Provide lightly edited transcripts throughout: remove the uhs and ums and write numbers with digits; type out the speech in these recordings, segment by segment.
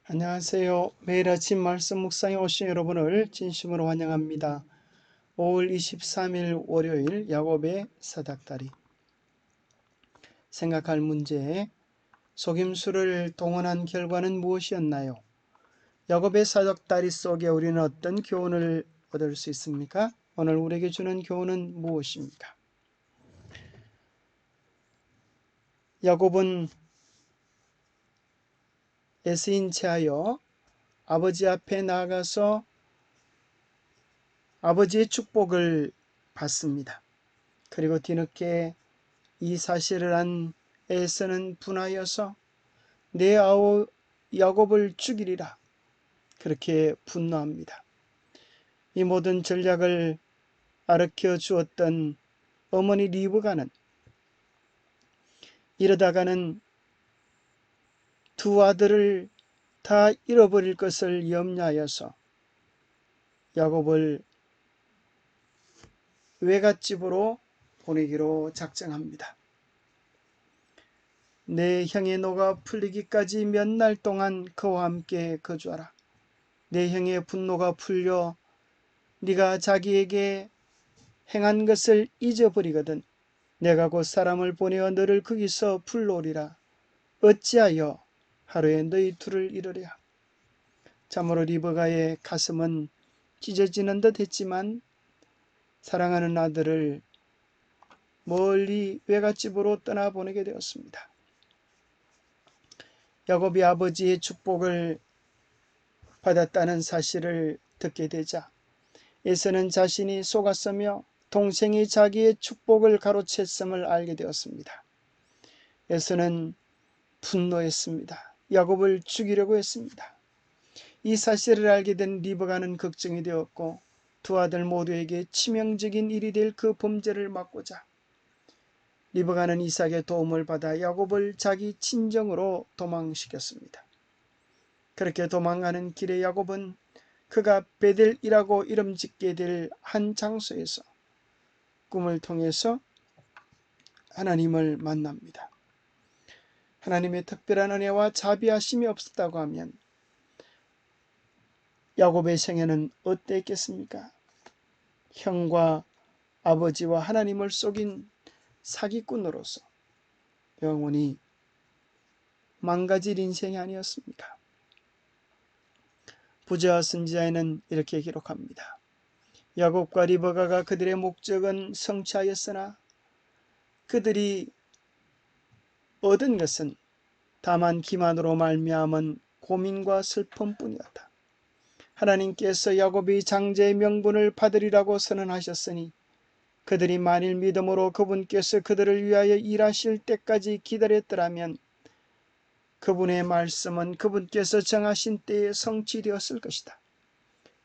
안녕하세요. 매일 아침 말씀 묵상에 오신 여러분을 진심으로 환영합니다. 5월 23일 월요일 야곱의 사닥다리. 생각할 문제: 속임수를 동원한 결과는 무엇이었나요? 야곱의 사닥다리 속에 우리는 어떤 교훈을 얻을 수 있습니까? 오늘 우리에게 주는 교훈은 무엇입니까? 야곱은 애쓰인 채하여 아버지 앞에 나아가서 아버지의 축복을 받습니다. 그리고 뒤늦게 이 사실을 안 에서는 분하여서 내 아우 야곱을 죽이리라 그렇게 분노합니다. 이 모든 전략을 가르쳐 주었던 어머니 리브가는 이러다가는 두 아들을 다 잃어버릴 것을 염려하여서 야곱을 외갓집으로 보내기로 작정합니다. 내 형의 노가 풀리기까지 몇 날 동안 그와 함께 거주하라. 내 형의 분노가 풀려 네가 자기에게 행한 것을 잊어버리거든 내가 곧 사람을 보내어 너를 거기서 불러오리라. 어찌하여 하루에 너희 둘을 잃으랴. 참으로 리브가의 가슴은 찢어지는 듯 했지만 사랑하는 아들을 멀리 외갓집으로 떠나보내게 되었습니다. 야곱이 아버지의 축복을 받았다는 사실을 듣게 되자 에서는 자신이 속았으며 동생이 자기의 축복을 가로챘음을 알게 되었습니다. 에서는 분노했습니다. 야곱을 죽이려고 했습니다. 이 사실을 알게 된 리브가는 걱정이 되었고 두 아들 모두에게 치명적인 일이 될 그 범죄를 막고자 리브가는 이삭의 도움을 받아 야곱을 자기 친정으로 도망시켰습니다. 그렇게 도망가는 길에 야곱은 그가 베델이라고 이름 짓게 될 한 장소에서 꿈을 통해서 하나님을 만납니다. 하나님의 특별한 은혜와 자비하심이 없었다고 하면 야곱의 생애는 어땠겠습니까? 형과 아버지와 하나님을 속인 사기꾼으로서 영원히 망가질 인생이 아니었습니까? 부자와 선지자에는 이렇게 기록합니다. 야곱과 리브가가 그들의 목적은 성취하였으나 그들이 얻은 것은 다만 기만으로 말미암은 고민과 슬픔뿐이었다. 하나님께서 야곱이 장자의 명분을 받으리라고 선언하셨으니 그들이 만일 믿음으로 그분께서 그들을 위하여 일하실 때까지 기다렸더라면 그분의 말씀은 그분께서 정하신 때에 성취되었을 것이다.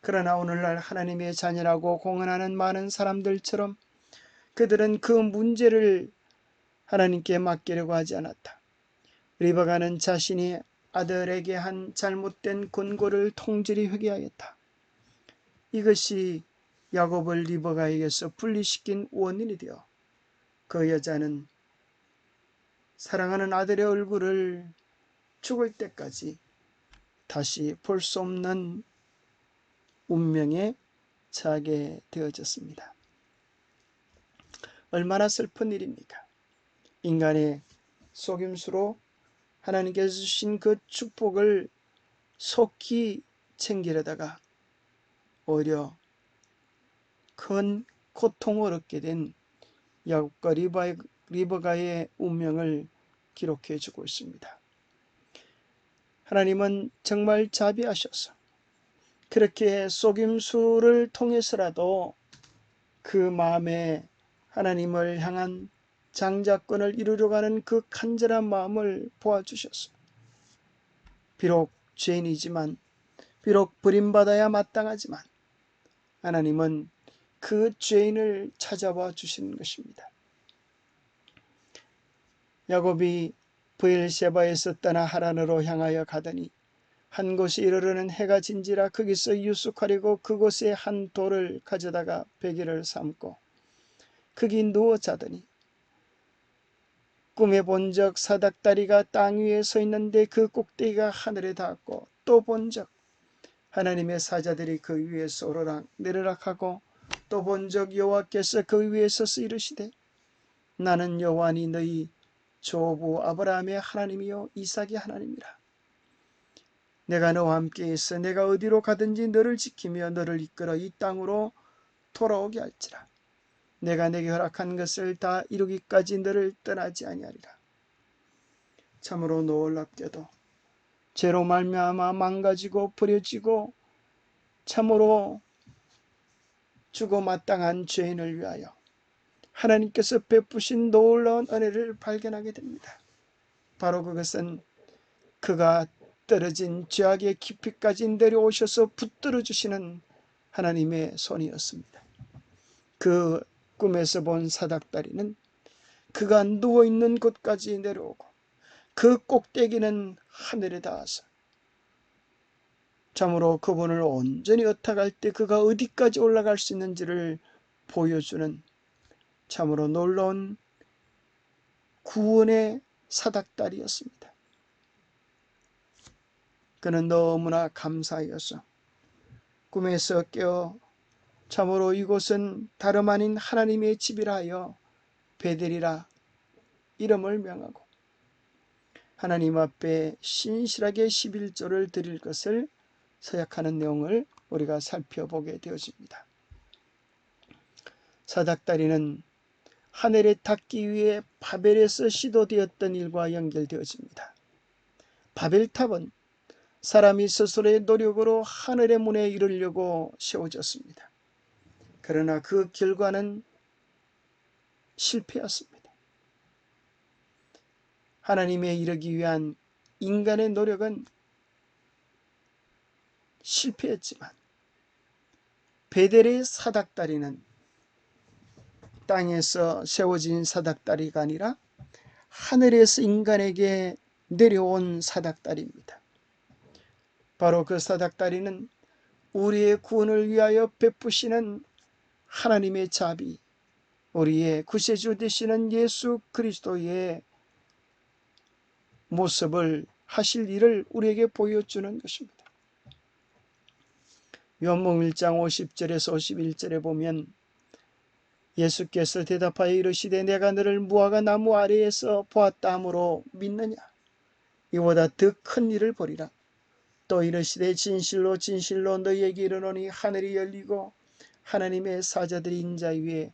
그러나 오늘날 하나님의 자녀라고 공언하는 많은 사람들처럼 그들은 그 문제를 하나님께 맡기려고 하지 않았다. 리브가는 자신이 아들에게 한 잘못된 권고를 통절히 회개하였다. 이것이 야곱을 리브가에게서 분리시킨 원인이 되어 그 여자는 사랑하는 아들의 얼굴을 죽을 때까지 다시 볼 수 없는 운명에 처하게 되어졌습니다. 얼마나 슬픈 일입니까? 인간의 속임수로 하나님께서 주신 그 축복을 속히 챙기려다가 오히려 큰 고통을 얻게 된 야곱과 리브가의 운명을 기록해 주고 있습니다. 하나님은 정말 자비하셔서 그렇게 속임수를 통해서라도 그 마음에 하나님을 향한 장자권을 이루려고 하는 그 간절한 마음을 보아주셔서 비록 죄인이지만 비록 버림받아야 마땅하지만 하나님은 그 죄인을 찾아와 주시는 것입니다. 야곱이 브엘셰바에서 떠나 하란으로 향하여 가더니 한 곳에 이르러는 해가 진지라 거기서 유숙하려고 그곳에 한 돌을 가져다가 베개를 삼고 거기 누워 자더니 꿈에 본적 사닥다리가 땅 위에 서 있는데 그 꼭대기가 하늘에 닿았고 또 본적 하나님의 사자들이 그 위에서 오르락 내리락하고 또 본적 여호와께서 그 위에 서서 이르시되 나는 여호와니 너희 조부 아브라함의 하나님이요 이삭의 하나님이라. 내가 너와 함께 있어 내가 어디로 가든지 너를 지키며 너를 이끌어 이 땅으로 돌아오게 할지라. 내가 내게 허락한 것을 다 이루기까지 너를 떠나지 아니하리라. 참으로 놀랍게도 죄로 말미암아 망가지고 버려지고 참으로 죽어 마땅한 죄인을 위하여 하나님께서 베푸신 놀라운 은혜를 발견하게 됩니다. 바로 그것은 그가 떨어진 죄악의 깊이까지 내려오셔서 붙들어 주시는 하나님의 손이었습니다. 그 꿈에서 본 사닥다리는 그가 누워있는 곳까지 내려오고 그 꼭대기는 하늘에 닿아서 참으로 그분을 온전히 의탁할 때 그가 어디까지 올라갈 수 있는지를 보여주는 참으로 놀라운 구원의 사닥다리였습니다. 그는 너무나 감사하여서 꿈에서 깨어 참으로 이곳은 다름 아닌 하나님의 집이라 하여 베델이라 이름을 명하고 하나님 앞에 신실하게 11조를 드릴 것을 서약하는 내용을 우리가 살펴보게 되어집니다. 사닥다리는 하늘에 닿기 위해 바벨에서 시도되었던 일과 연결되어집니다. 바벨탑은 사람이 스스로의 노력으로 하늘의 문에 이르려고 세워졌습니다. 그러나 그 결과는 실패였습니다. 하나님에 이르기 위한 인간의 노력은 실패했지만 베델의 사닥다리는 땅에서 세워진 사닥다리가 아니라 하늘에서 인간에게 내려온 사닥다리입니다. 바로 그 사닥다리는 우리의 구원을 위하여 베푸시는 하나님의 자비, 우리의 구세주 되시는 예수 그리스도의 모습을 하실 일을 우리에게 보여주는 것입니다. 요한복음 1장 50절에서 51절에 보면 예수께서 대답하여 이르시되 내가 너를 무화과 나무 아래에서 보았다 함으로 믿느냐? 이보다 더 큰 일을 보리라. 또 이르시되 진실로 진실로 너희에게 이르노니 하늘이 열리고 하나님의 사자들이 인자 위에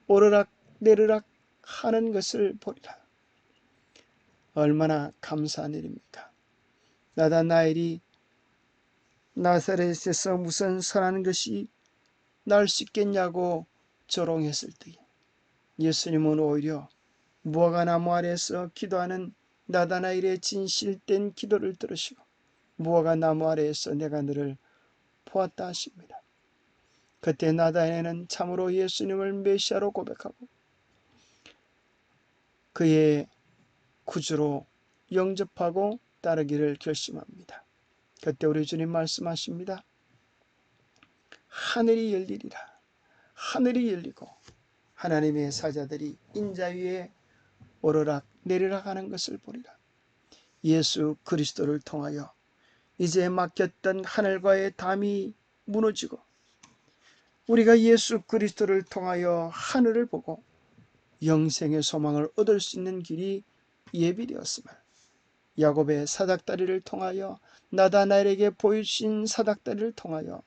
오르락 내리락 하는 것을 보리라. 얼마나 감사한 일입니까? 나다나엘이 나사렛에서 무슨 선한 것이 날 수 있겠냐고 조롱했을 때 예수님은 오히려 무화과 나무 아래에서 기도하는 나다나엘의 진실된 기도를 들으시고 무화과 나무 아래에서 내가 너를 보았다 하십니다. 그때 나다나엘은 참으로 예수님을 메시아로 고백하고 그의 구주로 영접하고 따르기를 결심합니다. 그때 우리 주님 말씀하십니다. 하늘이 열리리라. 하늘이 열리고 하나님의 사자들이 인자 위에 오르락 내리락 하는 것을 보리라. 예수 그리스도를 통하여 이제 막혔던 하늘과의 담이 무너지고 우리가 예수 그리스도를 통하여 하늘을 보고 영생의 소망을 얻을 수 있는 길이 예비되었음을 야곱의 사닥다리를 통하여 나다나엘에게 보여주신 사닥다리를 통하여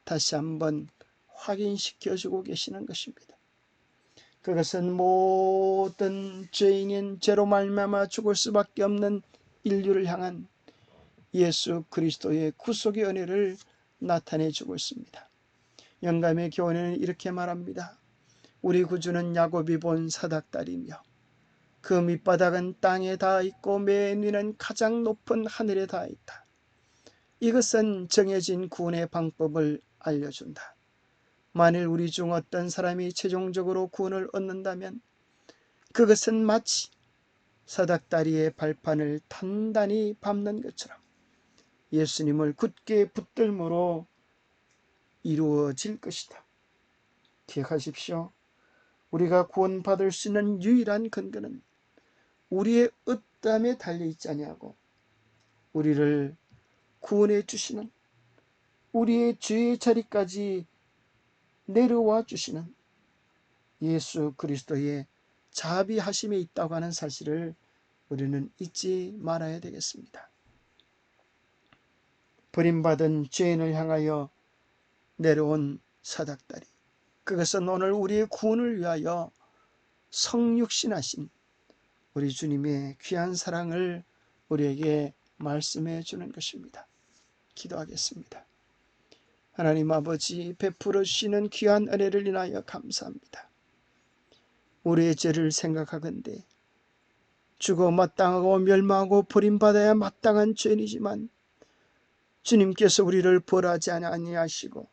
다시 한번 확인시켜주고 계시는 것입니다. 그것은 모든 죄인인 죄로 말미암아 죽을 수밖에 없는 인류를 향한 예수 그리스도의 구속의 은혜를 나타내주고 있습니다. 영감의 교훈에는 이렇게 말합니다. 우리 구주는 야곱이 본 사닥다리며 그 밑바닥은 땅에 닿아 있고 맨 위는 가장 높은 하늘에 닿아 있다. 이것은 정해진 구원의 방법을 알려준다. 만일 우리 중 어떤 사람이 최종적으로 구원을 얻는다면 그것은 마치 사닥다리의 발판을 단단히 밟는 것처럼 예수님을 굳게 붙들므로 이루어질 것이다. 기억하십시오. 우리가 구원받을 수 있는 유일한 근거는 우리의 으뜸에 달려있지 아니하고 우리를 구원해 주시는, 우리의 죄의 자리까지 내려와 주시는 예수 그리스도의 자비하심에 있다고 하는 사실을 우리는 잊지 말아야 되겠습니다. 버림받은 죄인을 향하여 내려온 사닥다리, 그것은 오늘 우리의 구원을 위하여 성육신하신 우리 주님의 귀한 사랑을 우리에게 말씀해 주는 것입니다. 기도하겠습니다. 하나님 아버지, 베풀어 주시는 귀한 은혜를 인하여 감사합니다. 우리의 죄를 생각하건대 죽어 마땅하고 멸망하고 버림받아야 마땅한 죄인이지만 주님께서 우리를 벌하지 아니하시고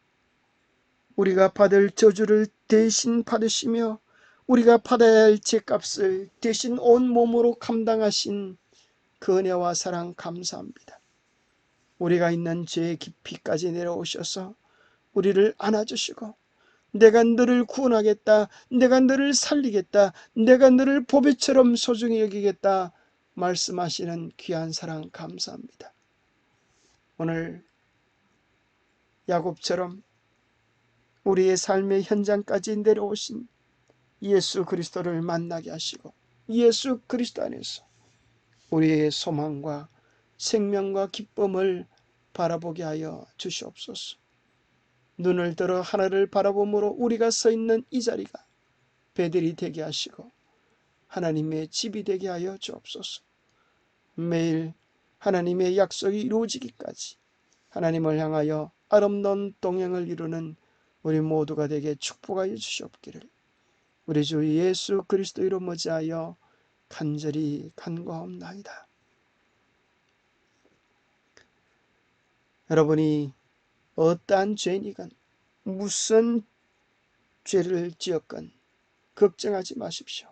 우리가 받을 저주를 대신 받으시며 우리가 받아야 할 죄값을 대신 온 몸으로 감당하신 그 은혜와 사랑 감사합니다. 우리가 있는 죄의 깊이까지 내려오셔서 우리를 안아주시고 내가 너를 구원하겠다, 내가 너를 살리겠다, 내가 너를 보배처럼 소중히 여기겠다 말씀하시는 귀한 사랑 감사합니다. 오늘 야곱처럼 우리의 삶의 현장까지 내려오신 예수 그리스도를 만나게 하시고 예수 그리스도 안에서 우리의 소망과 생명과 기쁨을 바라보게 하여 주시옵소서. 눈을 들어 하늘을 바라보므로 우리가 서 있는 이 자리가 베들이 되게 하시고 하나님의 집이 되게 하여 주옵소서. 매일 하나님의 약속이 이루어지기까지 하나님을 향하여 아름다운 동행을 이루는 우리 모두가 되게 축복하여 주시옵기를 우리 주 예수 그리스도 이름 의지하여 간절히 간구하옵나이다. 여러분이 어떠한 죄인이건 무슨 죄를 지었건 걱정하지 마십시오.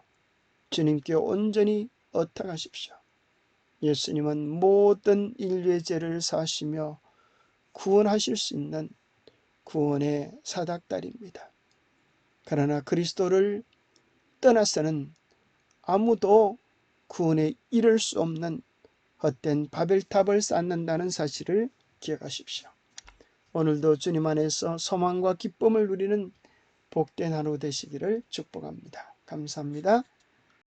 주님께 온전히 의탁하십시오. 예수님은 모든 인류의 죄를 사하시며 구원하실 수 있는 구원의 사닥다리입니다. 그러나 그리스도를 떠나서는 아무도 구원에 이를 수 없는 헛된 바벨탑을 쌓는다는 사실을 기억하십시오. 오늘도 주님 안에서 소망과 기쁨을 누리는 복된 하루 되시기를 축복합니다. 감사합니다.